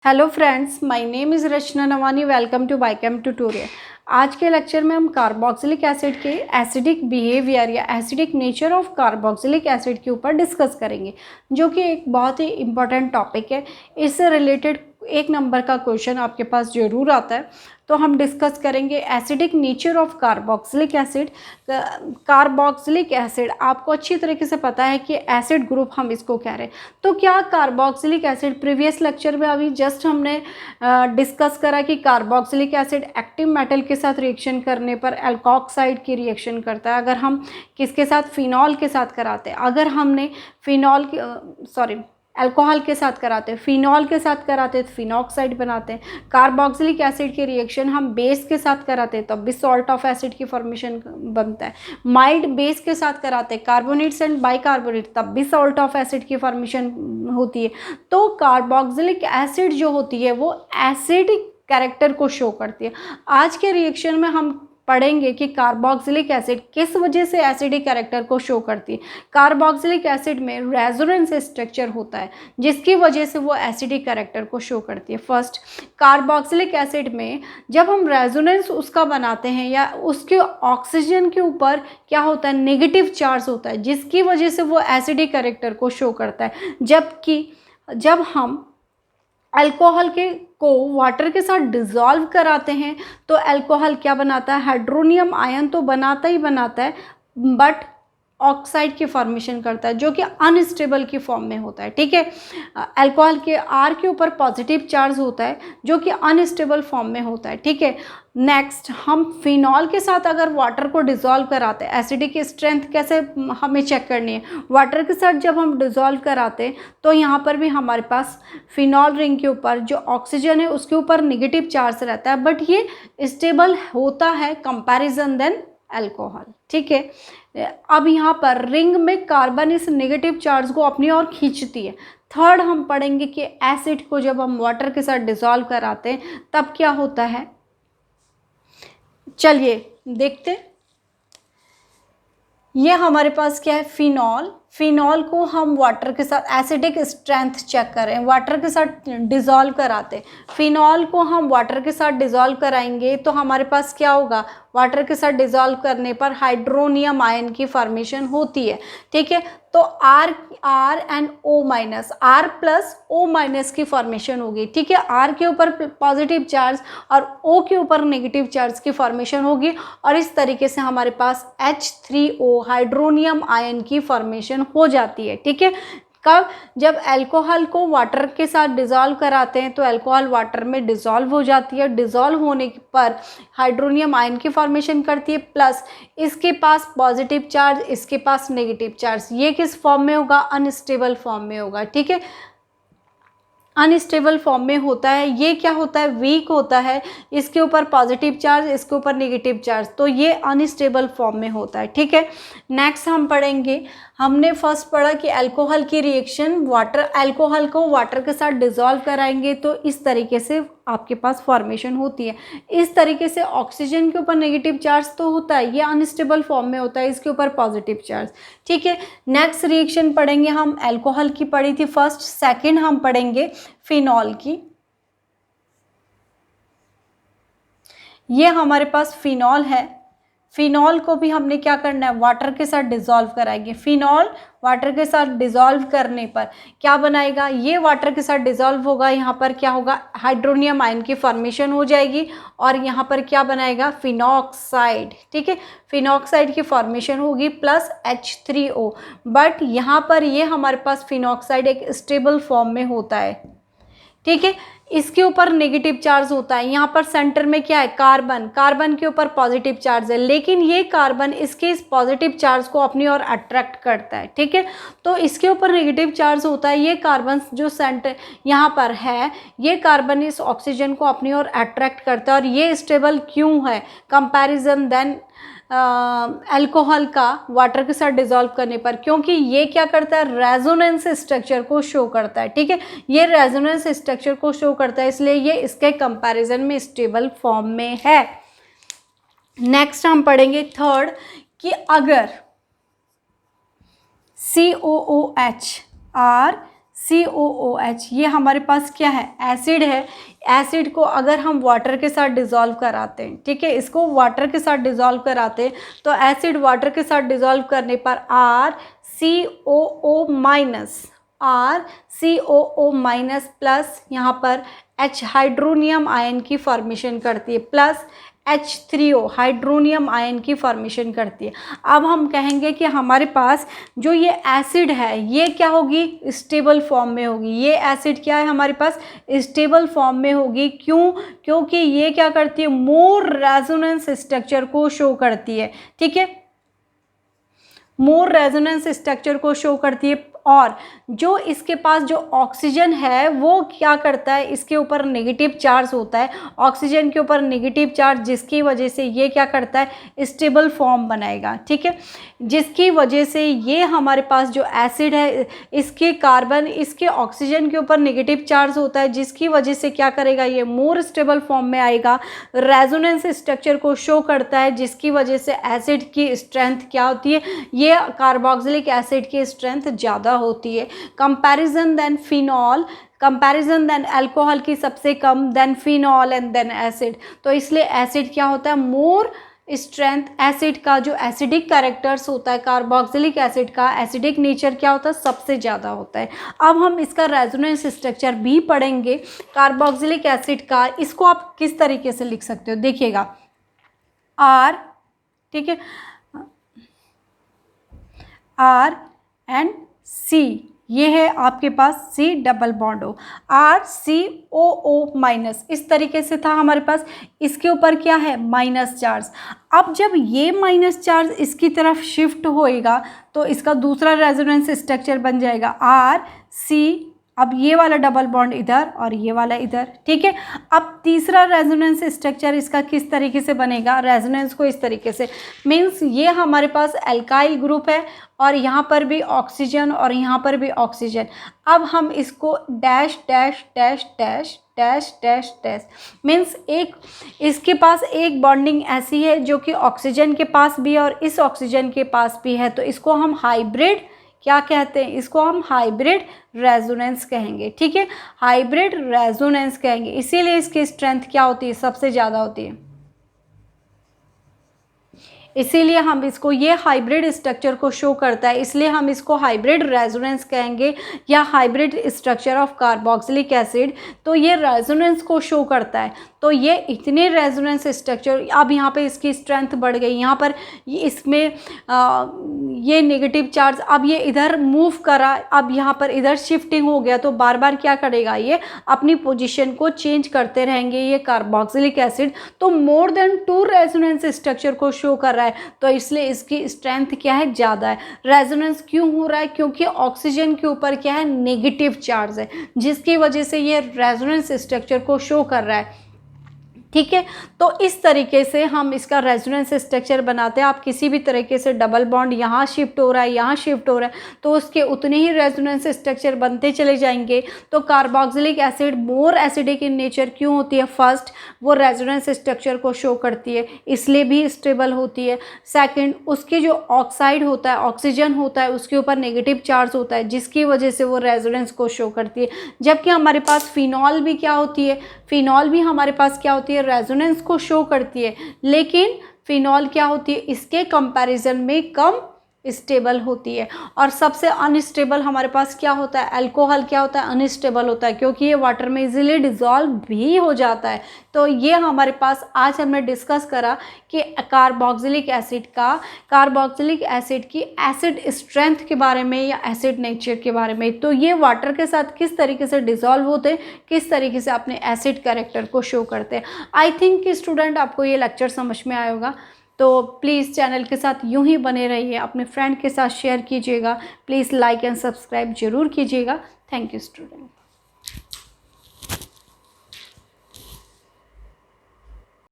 Hello friends, my name is Rachna Nawani. Welcome to biochem tutorial. आज के lecture में हम कार्बोक्सिलिक एसिड के एसिडिक बिहेवियर या acidic nature of carboxylic acid के ऊपर डिस्कस करेंगे, जो कि एक बहुत ही इम्पॉर्टेंट टॉपिक है। इससे रिलेटेड एक नंबर का क्वेश्चन आपके पास ज़रूर आता है। तो हम डिस्कस करेंगे acidic nature of carboxylic acid. Carboxylic acid आपको अच्छी तरीके से पता है कि एसिड ग्रुप हम इसको कह रहे हैं। तो क्या कार्बोक्सिलिक एसिड, प्रीवियस लेक्चर में अभी जस्ट हमने डिस्कस करा कि कार्बोक्सिलिक एसिड एक्टिव मेटल के साथ रिएक्शन करने पर एल्कोक्साइड की रिएक्शन करता है। अगर हम किसके साथ, फिनॉल के साथ कराते हैं, अगर हमने फिनॉल अल्कोहल के साथ कराते हैं, फिनॉल के साथ कराते हैं तो फिनॉक्साइड बनाते हैं। कार्बोक्सिलिक एसिड की रिएक्शन हम बेस के साथ कराते हैं तब भी सॉल्ट ऑफ एसिड की फॉर्मेशन बनता है। माइल्ड बेस के साथ कराते हैं, कार्बोनेट्स एंड बाइकार्बोनेट, तब भी सॉल्ट ऑफ एसिड की फॉर्मेशन होती है। तो कार्बोक्सिलिक एसिड जो होती है वो एसिडिक कैरेक्टर को शो करती है। आज के रिएक्शन में हम पढ़ेंगे कि कार्बोक्सिलिक एसिड किस वजह से एसिडिक कैरेक्टर को शो करती है। कार्बोक्सिलिक एसिड में रेजोनेंस स्ट्रक्चर होता है जिसकी वजह से वो एसिडिक कैरेक्टर को शो करती है। फर्स्ट, कार्बोक्सिलिक एसिड में जब हम रेजोनेंस उसका बनाते हैं या उसके ऑक्सीजन के ऊपर क्या होता है, नेगेटिव चार्ज होता है, जिसकी वजह से वो एसिडिक कैरेक्टर को शो करता है। जबकि जब हम अल्कोहल को वाटर के साथ डिज़ोल्व कराते हैं तो अल्कोहल क्या बनाता है, हाइड्रोनियम आयन तो बनाता ही बनाता है, बट ऑक्साइड की फॉर्मेशन करता है जो कि अनस्टेबल की फॉर्म में होता है। ठीक है, अल्कोहल के आर के ऊपर पॉजिटिव चार्ज होता है जो कि अनस्टेबल फॉर्म में होता है। ठीक है, नेक्स्ट, हम फिनॉल के साथ अगर वाटर को डिज़ोल्व कराते हैं, एसिडिक स्ट्रेंथ कैसे हमें चेक करनी है, वाटर के साथ जब हम डिज़ोल्व कराते हैं तो यहाँ पर भी हमारे पास फिनॉल रिंग के ऊपर जो ऑक्सीजन है उसके ऊपर नेगेटिव चार्ज रहता है, बट ये स्टेबल होता है कंपैरिजन देन अल्कोहल। ठीक है, अब यहाँ पर रिंग में कार्बन इस नेगेटिव चार्ज को अपनी ओर खींचती है। थर्ड, हम पढ़ेंगे कि एसिड को जब हम वाटर के साथ डिज़ोल्व कराते हैं तब क्या होता है। चलिए देखते। ये हमारे पास क्या है, फिनॉल। फिनॉल को हम वाटर के साथ एसिडिक स्ट्रेंथ चेक करें, वाटर के साथ डिज़ोल्व कराते हैं। फिनॉल को हम वाटर के साथ डिज़ोल्व कराएंगे तो हमारे पास क्या होगा, वाटर के साथ डिज़ोल्व करने पर हाइड्रोनियम आयन की फॉर्मेशन होती है। ठीक है, तो R and O minus, R plus O minus की फॉर्मेशन होगी। ठीक है, आर के ऊपर पॉजिटिव चार्ज और ओ के ऊपर नेगेटिव चार्ज की फॉर्मेशन होगी और इस तरीके से हमारे पास H3O हाइड्रोनियम आयन की फॉर्मेशन हो जाती है। ठीक है, कब, जब अल्कोहल को वाटर के साथ डिज़ोल्व कराते हैं तो अल्कोहल वाटर में डिज़ोल्व हो जाती है। डिज़ोल्व होने पर हाइड्रोनियम आयन की फॉर्मेशन करती है, प्लस इसके पास पॉजिटिव चार्ज, इसके पास नेगेटिव चार्ज। ये किस फॉर्म में होगा, अनस्टेबल फॉर्म में होगा। ठीक है, अनस्टेबल फॉर्म में होता है। ये क्या होता है, वीक होता है, इसके ऊपर पॉजिटिव चार्ज, इसके ऊपर नेगेटिव चार्ज, तो ये अनस्टेबल फॉर्म में होता है। ठीक है, नेक्स्ट हम पढ़ेंगे, हमने फर्स्ट पढ़ा कि अल्कोहल की रिएक्शन, वाटर, अल्कोहल को वाटर के साथ डिज़ोल्व कराएंगे तो इस तरीके से आपके पास फॉर्मेशन होती है। इस तरीके से ऑक्सीजन के ऊपर नेगेटिव चार्ज तो होता है, ये अनस्टेबल फॉर्म में होता है, इसके ऊपर पॉजिटिव चार्ज। ठीक है, नेक्स्ट रिएक्शन पढ़ेंगे हम, अल्कोहल की पढ़ी थी फर्स्ट, सेकंड हम पढ़ेंगे फिनॉल की। ये हमारे पास फिनॉल है। फिनॉल को भी हमने क्या करना है, वाटर के साथ डिज़ोल्व कराएंगे। फिनॉल वाटर के साथ डिज़ोल्व करने पर क्या बनाएगा, ये वाटर के साथ डिज़ोल्व होगा, यहाँ पर क्या होगा, हाइड्रोनियम आयन की फॉर्मेशन हो जाएगी और यहाँ पर क्या बनाएगा, फिनॉक्साइड। ठीक है, फिनॉक्साइड की फॉर्मेशन होगी प्लस H3O, बट यहाँ पर ये हमारे पास फिनॉक्साइड एक स्टेबल फॉर्म में होता है। ठीक है, इसके ऊपर नेगेटिव चार्ज होता है, यहाँ पर सेंटर में क्या है, कार्बन, कार्बन के ऊपर पॉजिटिव चार्ज है, लेकिन ये कार्बन इसके इस पॉजिटिव चार्ज को अपनी ओर अट्रैक्ट करता है। ठीक है, तो इसके ऊपर नेगेटिव चार्ज होता है, ये कार्बन जो सेंटर यहाँ पर है, ये कार्बन इस ऑक्सीजन को अपनी ओर अट्रैक्ट करता है और ये स्टेबल क्यों है कंपैरिजन देन अल्कोहल का वाटर के साथ डिज़ोल्व करने पर, क्योंकि ये क्या करता है, रेजोनेंस स्ट्रक्चर को शो करता है। ठीक है, ये रेजोनेंस स्ट्रक्चर को शो करता है, इसलिए ये इसके कंपैरिजन में स्टेबल फॉर्म में है। नेक्स्ट हम पढ़ेंगे थर्ड कि अगर COOH और COOH, ये हमारे पास क्या है, एसिड है। एसिड को अगर हम वाटर के साथ डिज़ोल्व कराते हैं, ठीक है, इसको वाटर के साथ डिज़ोल्व कराते हैं, तो एसिड वाटर के साथ डिज़ोल्व करने पर RCOO- प्लस यहाँ पर H हाइड्रोनियम आयन की फॉर्मेशन करती है, प्लस H3O हाइड्रोनियम आयन की फॉर्मेशन करती है। अब हम कहेंगे कि हमारे पास जो ये एसिड है ये क्या होगी, स्टेबल फॉर्म में होगी। ये एसिड क्या है हमारे पास, स्टेबल फॉर्म में होगी। क्यों, क्योंकि ये क्या करती है, मोर रेजोनेंस स्ट्रक्चर को शो करती है, ठीक है, मोर रेजोनेंस स्ट्रक्चर को शो करती है। और जो इसके पास जो ऑक्सीजन है वो क्या करता है, इसके ऊपर नेगेटिव चार्ज होता है, ऑक्सीजन के ऊपर नेगेटिव चार्ज, जिसकी वजह से ये क्या करता है, स्टेबल फॉर्म बनाएगा, ठीक है, जिसकी वजह से ये हमारे पास जो एसिड है इसके कार्बन, इसके ऑक्सीजन के ऊपर नेगेटिव चार्ज होता है, जिसकी वजह से क्या करेगा, ये मोर स्टेबल फॉर्म में आएगा, रेजोनेंस स्ट्रक्चर को शो करता है, जिसकी वजह से एसिड की स्ट्रेंथ क्या होती है, ये कार्बोक्सिलिक एसिड की स्ट्रेंथ ज़्यादा होती है। Comparison than phenol, comparison than alcohol की सबसे कम, than phenol and than acid. तो इसलिए एसिड क्या होता है, मोर स्ट्रेंथ, एसिड का जो एसिडिक कैरेक्टर्स होता है, कार्बोक्सिलिक एसिड का एसिडिक नेचर क्या होता है, सबसे ज़्यादा होता है। अब हम इसका रेजोनेंस स्ट्रक्चर भी पढ़ेंगे कार्बोक्सिलिक एसिड का। इसको आप किस तरीके से लिख सकते हो, देखिएगा, R, ठीक है, R एंड C, ये है आपके पास C डबल बॉन्ड हो, RCOO-, इस तरीके से था हमारे पास, इसके ऊपर क्या है, माइनस चार्ज। अब जब ये माइनस चार्ज इसकी तरफ शिफ्ट होएगा तो इसका दूसरा रेजोनेंस स्ट्रक्चर बन जाएगा RC, अब ये वाला डबल बॉन्ड इधर और ये वाला इधर, ठीक है। अब तीसरा रेजोनेंस स्ट्रक्चर इसका किस तरीके से बनेगा, रेजोनेंस को इस तरीके से, मीन्स ये हमारे पास एल्काइल ग्रुप है और यहाँ पर भी ऑक्सीजन और यहाँ पर भी ऑक्सीजन। अब हम इसको dash dash dash dash dash dash dash, means एक इसके पास एक बॉन्डिंग ऐसी है जो कि ऑक्सीजन के पास भी है और इस ऑक्सीजन के पास भी है, तो इसको हम हाइब्रिड क्या कहते हैं, इसको हम हाइब्रिड रेजोनेंस कहेंगे, ठीक है, हाइब्रिड रेजोनेंस कहेंगे। इसीलिए इसकी स्ट्रेंथ क्या होती है, सबसे ज़्यादा होती है। इसीलिए हम इसको, ये हाइब्रिड स्ट्रक्चर को शो करता है, इसलिए हम इसको हाइब्रिड रेजोनेंस कहेंगे या hybrid structure of carboxylic acid. तो ये रेजोनेंस को शो करता है। तो ये इतने रेजोनेंस स्ट्रक्चर, अब यहाँ पे इसकी स्ट्रेंथ बढ़ गई, यहाँ पर ये इसमें ये नेगेटिव चार्ज, अब ये इधर मूव करा, अब यहाँ पर इधर शिफ्टिंग हो गया, तो बार बार क्या करेगा, ये अपनी पोजीशन को चेंज करते रहेंगे ये कार्बोक्सिलिक एसिड। तो मोर देन 2 रेजोनेंस स्ट्रक्चर को शो कर रहा है, तो इसलिए इसकी स्ट्रेंथ क्या है, ज़्यादा है। रेजोनेंस क्यों हो रहा है, क्योंकि ऑक्सीजन के ऊपर क्या है, नेगेटिव चार्ज है, जिसकी वजह से ये रेजोनेंस स्ट्रक्चर को शो कर रहा है, ठीक है। तो इस तरीके से हम इसका रेजोनेंस स्ट्रक्चर बनाते हैं। आप किसी भी तरीके से डबल बॉन्ड यहाँ शिफ्ट हो रहा है, यहाँ शिफ्ट हो रहा है, तो उसके उतने ही रेजोनेंस स्ट्रक्चर बनते चले जाएंगे। तो carboxylic acid more acidic in nature क्यों होती है, फर्स्ट वो रेजोनेंस स्ट्रक्चर को शो करती है, इसलिए भी स्टेबल होती है। सेकेंड, उसके जो ऑक्साइड होता है, ऑक्सीजन होता है, उसके ऊपर नेगेटिव चार्ज होता है, जिसकी वजह से वो रेजोनेंस को शो करती है। जबकि हमारे पास फिनॉल भी क्या होती है, फिनॉल भी हमारे पास क्या होती है, रेजोनेंस को शो करती है, लेकिन फिनॉल क्या होती है, इसके कंपैरिजन में कम स्टेबल होती है। और सबसे अनस्टेबल हमारे पास क्या होता है, अल्कोहल क्या होता है, अनस्टेबल होता है, क्योंकि ये वाटर में इजीली डिजॉल्व भी हो जाता है। तो ये हमारे पास आज हमने डिस्कस करा कि कार्बोक्सिलिक एसिड की एसिड स्ट्रेंथ के बारे में या एसिड नेचर के बारे में। तो ये वाटर के साथ किस तरीके से डिजॉल्व होते हैं, किस तरीके से अपने एसिड कैरेक्टर को शो करते हैं। आई थिंक कि स्टूडेंट आपको ये लेक्चर समझ में आया होगा। तो प्लीज़ चैनल के साथ यूं ही बने रहिए, अपने फ्रेंड के साथ शेयर कीजिएगा, प्लीज़ लाइक एंड सब्सक्राइब जरूर कीजिएगा। Thank you student.